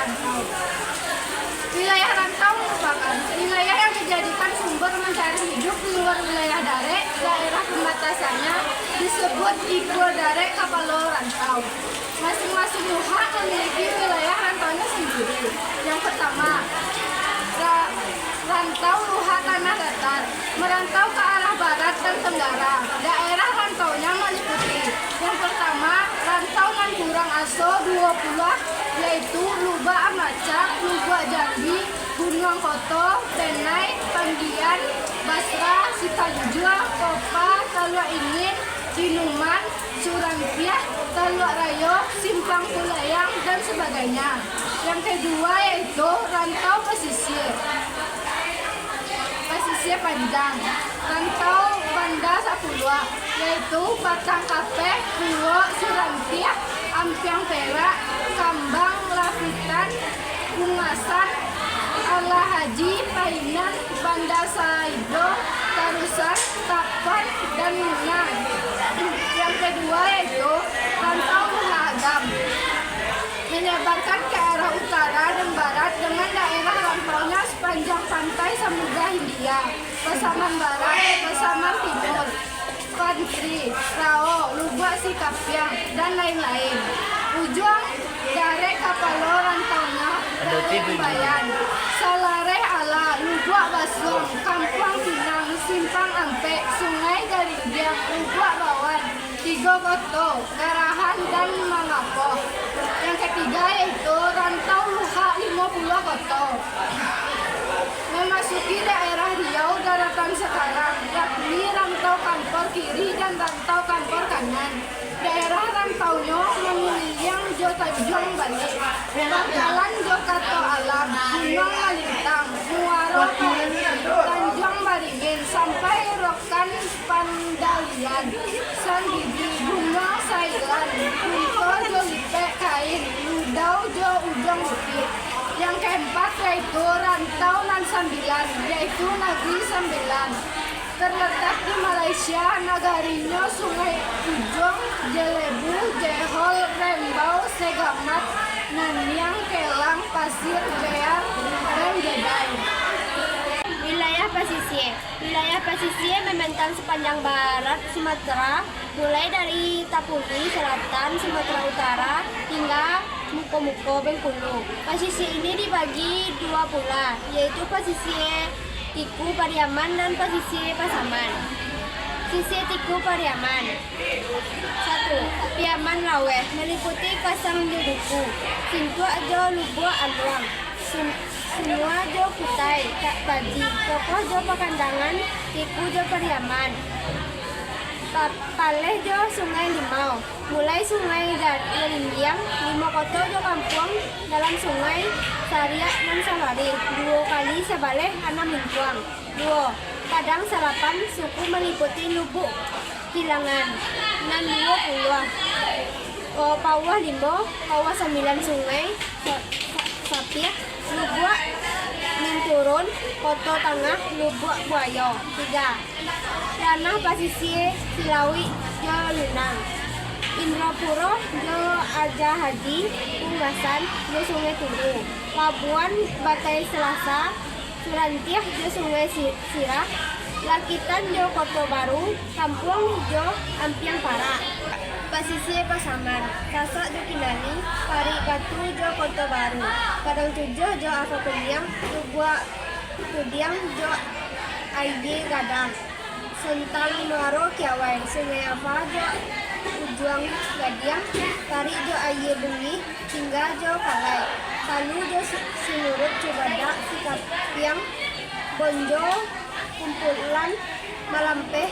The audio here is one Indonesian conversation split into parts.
rantau. Wilayah rantau merupakan wilayah yang dijadikan sumber mencari hidup di luar wilayah Dare. Daerah pembatasannya disebut Igo Dare Kapalo Rantau. Masing-masing luha memiliki wilayah rantaunya sendiri. Yang pertama, rantau luha tanah datar, merantau ke arah barat dan tenggara. Daerah rantaunya meliputi yang pertama, rantau Mankurang Aso 20, yaitu Luba Amaca, Luba Jambi, Gunung Koto, Benai, Panggian, Basra, Sipanjua, Kopa, Talua Ingin, Cinuman, Surampiah, Talua Rayo, Simpang Pulayang, dan sebagainya. Yang kedua yaitu rantau pesisir. Pesisir panjang, rantau Banda Sapulua, yaitu Batang Kape, Pulo, Surampiah, Ampiang Perak, Kambang, Lapitan, Bungasan, Allah Haji, Painan, Banda Saido, Tarusan, Tapan, dan Minang. Yang kedua yaitu rantau Agam, menyebarkan ke arah utara dan barat dengan daerah rantaunya sepanjang pantai Samudra Hindia, Pasaman Barat, Pasaman Timur, Pantri, Rao, Lubuk Sikapiang, dan lain-lain. Ujung Dare Kapalo rantaunya Dare Bayan, Salareh Ala, Lubuk Basung, Kampung Pinang, Simpang Ampe, Sungai Garindiang, Lubuk Bawan, Tigo Koto, Garahan, dan Mangapo. Yang ketiga yaitu rantau Luha 50 Koto, memasuki daerah Riau daratan sekarang, yakni rantau Kampor kiri dan rantau Kampor kanan. Daerah rantaunya memiliang Jo Tanjung Balik, Bakalan Jo Kato Alam, Gunung Malintang, Muaro Tanjung Baringin, sampai Rokan Pandalian, Sandidi, Gunung Sailan, Kunto Jo Lipe Kain, Ludau Jo Ujung Bukit. Yang keempat yaitu rantau Nan Sambilan, yaitu Negeri Sembilan. Terletak di Malaysia, nagarinya Sungai Ujung, Jelebu, Jehol, Rembau, Segamat, Nanyang, Kelang, Pasir, Bear, dan Jedai. Wilayah pesisir. Wilayah pesisir membentang sepanjang barat Sumatera, mulai dari Tapuni, selatan Sumatera Utara, hingga Muko-Muko, Bengkulu. Pesisir ini dibagi dua pula, yaitu pesisir Tiku Pariaman dan pesisir Pasaman. Pesisir Tiku Pariaman. 1. Piaman Raweh meliputi Kasang Joduku, Sintua Jo Lubuk Aluang, Semua Jo Kutai, Kak Baji, Tokoh Jo Pakandangan, Tiku Jo Pariaman. Paleh Jo Sungai Limau, mulai Sungai Garindiang, 5 Koto Jo Kampung, dalam Sungai Sariak dan Sawari, 2 kali Sabaleh, 6 Lingkuang. 2. Padang Salapan, suku meliputi Lubuk Kilangan, nan 20. Pawah Limbo, Pawah 9 Sungai, Sapiak, Lubuk Minturun, Koto Tengah, Lubuk Buayo. 3. Tanah Pasisir Silawi Jo Lunang, Indrapuro Jo Aja Haji, Punggasan Jo Sungai Turu, Labuan Batai Selasa, Surantiah Jo Sungai Sirah, Lakitan Jo Koto Baru, Kampung Jo Ampiang Para. Pasisir Pasaman, Sasak Jo Kinani, Pari Batu Jo Koto Baru, Padang Tujuh Jo Ava Kudiang, Lubuk Kudiang Jo Aidi Gadang, Sentang Muaro Kiawan, Sungai Ava Jo Ujuang Gadiang, Tari Jo Aye Bungi, hingga Jo Kalai, Palu Jo Sinurut Cubada, Sikapiang, Bonjo, Kumpulan, Malampeh,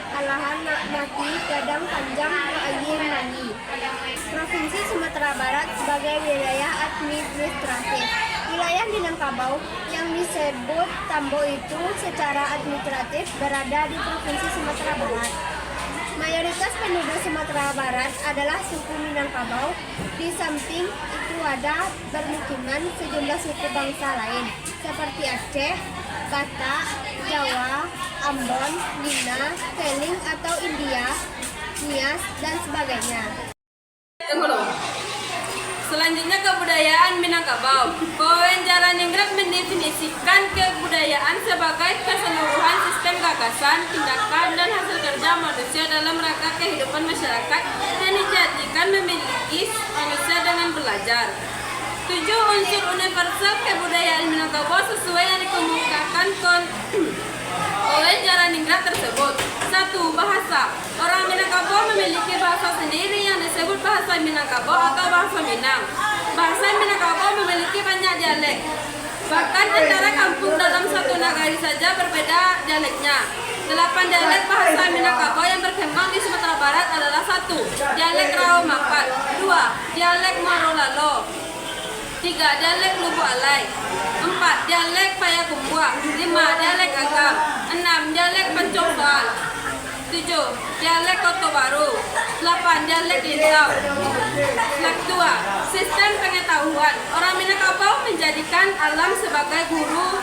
Alahan Mati, Gadang Panjang, Jo Aye Mani. Provinsi Sumatera Barat sebagai wilayah administratif. Wilayah Minangkabau yang disebut Tambo itu secara administratif berada di Provinsi Sumatera Barat. Mayoritas penduduk Sumatera Barat adalah suku Minangkabau. Di samping itu ada bermukiman sejumlah suku bangsa lain seperti Aceh, Batak, Jawa, Ambon, Nina, Keling atau India, Nias, dan sebagainya. Selanjutnya kebudayaan Minangkabau. Minangkabau. Kowen Jaraningrat mendefinisikan kebudayaan sebagai keseluruhan sistem gagasan, tindakan, dan hasil kerja manusia dalam rangka kehidupan masyarakat yang dijadikan memiliki manusia dengan belajar. 7 unsur universal kebudayaan Minangkabau sesuai yang dikemukakan Kowen Jaraningrat tersebut. 1. Bahasa. Orang Minangkabau memiliki bahasa sendiri yang disebut bahasa Minangkabau atau bahasa Minang. Bahasa Minangkabau memiliki banyak dialek. Bahkan antara kampung dalam satu nagari saja berbeda dialeknya. 8 dialek bahasa Minangkabau yang berkembang di Sumatera Barat adalah 1. Dialek Raomapat. 2. Dialek Marolalo. 3. Dialek Lubu Alai. 4. Dialek Payakumbuh. 5. Dialek Agam. 6. Dialek Pencopal. 7. Dialek Kota Baru. 8. Dialek Lintau. 2. Sistem pengetahuan. Orang Minangkabau menjadikan alam sebagai guru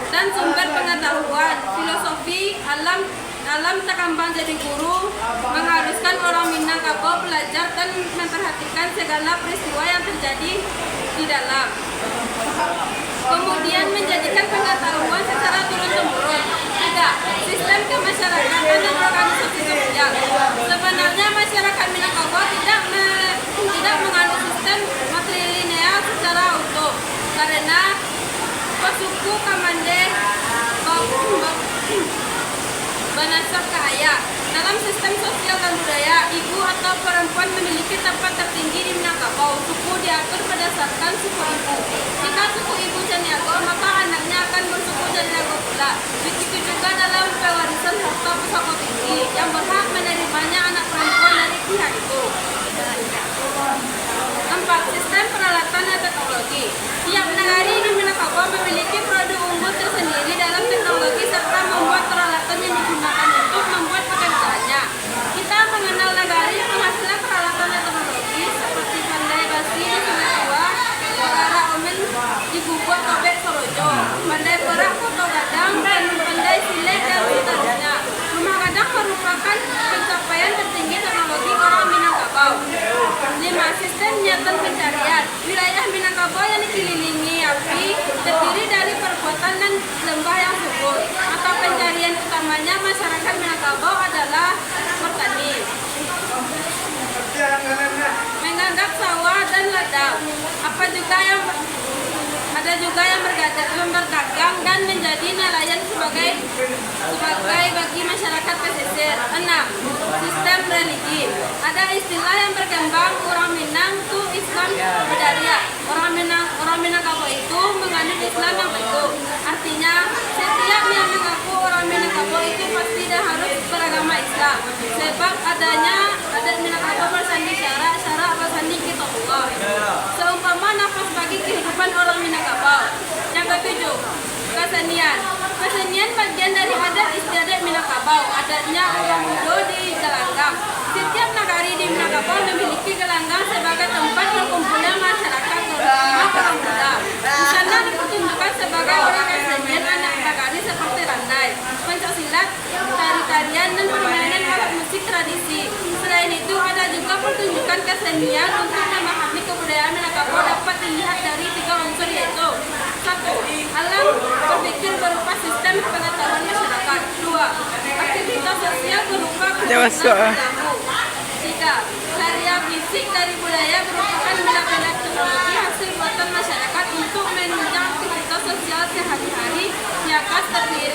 dan sumber pengetahuan. Filosofi alam terkembang jadi guru, mengharuskan orang Minangkabau belajar dan memperhatikan segala peristiwa yang terjadi di dalam. Kemudian menjadikan pengetahuan secara turun-temurun. 3. Sistem kemasyarakatan dan organisasi sosial. Sebenarnya masyarakat Minangkabau tidak menganut sistem matrilineal secara utuh karena suku Kamande Banasap Kahaya. Dalam sistem sosial dan budaya, ibu atau perempuan memiliki tempat tertinggi di Minangkabau. Suku diatur berdasarkan suku ibu. Jika suku ibu Caniago, maka anaknya akan bersuku Caniago pula. Begitu juga dalam pewarisan harta pusaka tinggi yang berhak menerimanya anak perempuan dari pihak itu. 4. Sistem peralatan dan teknologi. Tiap negari di Minangkabau memiliki produk unggul tersendiri dalam teknologi serta membuat peralatan yang digunakan untuk membuat pekerjaannya. Kita mengenal negari penghasil peralatan dan teknologi seperti pandai basi di Sungai Tua, Orara Omen di Gubuk Tobek Sorojo, pandai perak Koto Gadang, dan pandai silet dan seterusnya. Rumah Gadang merupakan pencapaian tertinggi teknologi orang Minangkabau. 5. Sistem niatan pencarian. Wilayah Minangkabau yang dikelilingi api terdiri dari perbuatan dan lembah yang subur. Mata pencarian utamanya masyarakat Minangkabau adalah bertani, menganggap sawah dan ladang. Ada juga yang berdagang dan menjadi nelayan sebagai bagi masyarakat pesisir. 6. Sistem religi. Ada istilah yang berkembang orang Minang itu Islam Badaria. Orang Minangkabau itu menganut Islam yang teguh. Artinya setiap yang mengaku orang Minangkabau itu pasti dan harus beragama Islam. Sebab adat Minangkabau bersandi syarak bersandi kitabullah. Seumpama nafas bagi kehidupan orang Minangkabau. Yang ke-7. Kesenian. Kesenian bagian dari adat istiadat Minangkabau. Adatnya orang Udo di Gelanggang. Setiap nagari di Minangkabau memiliki gelanggang sebagai tempat berkumpulnya masyarakat terutama kaum muda. Di sana dipertunjukkan sebagai orang kesenian anak nagari seperti randai, pencaksilat, tari-tarian, dan permainan alat musik tradisi. Selain itu ada juga pertunjukan kesenian untuk memahami kebudayaan Minangkabau dapat dilihat dari 3 unsur yaitu 1. Alam berpikir berupa sistem pengetahuan masyarakat. 2. Aktivitas sosial berupa kegiatan tamu. 3. Karya fisik dari budaya merupakan benda-benda teknologi hasil buatan masyarakat untuk menunjang aktivitas sosial sehari-hari yang khas terdiri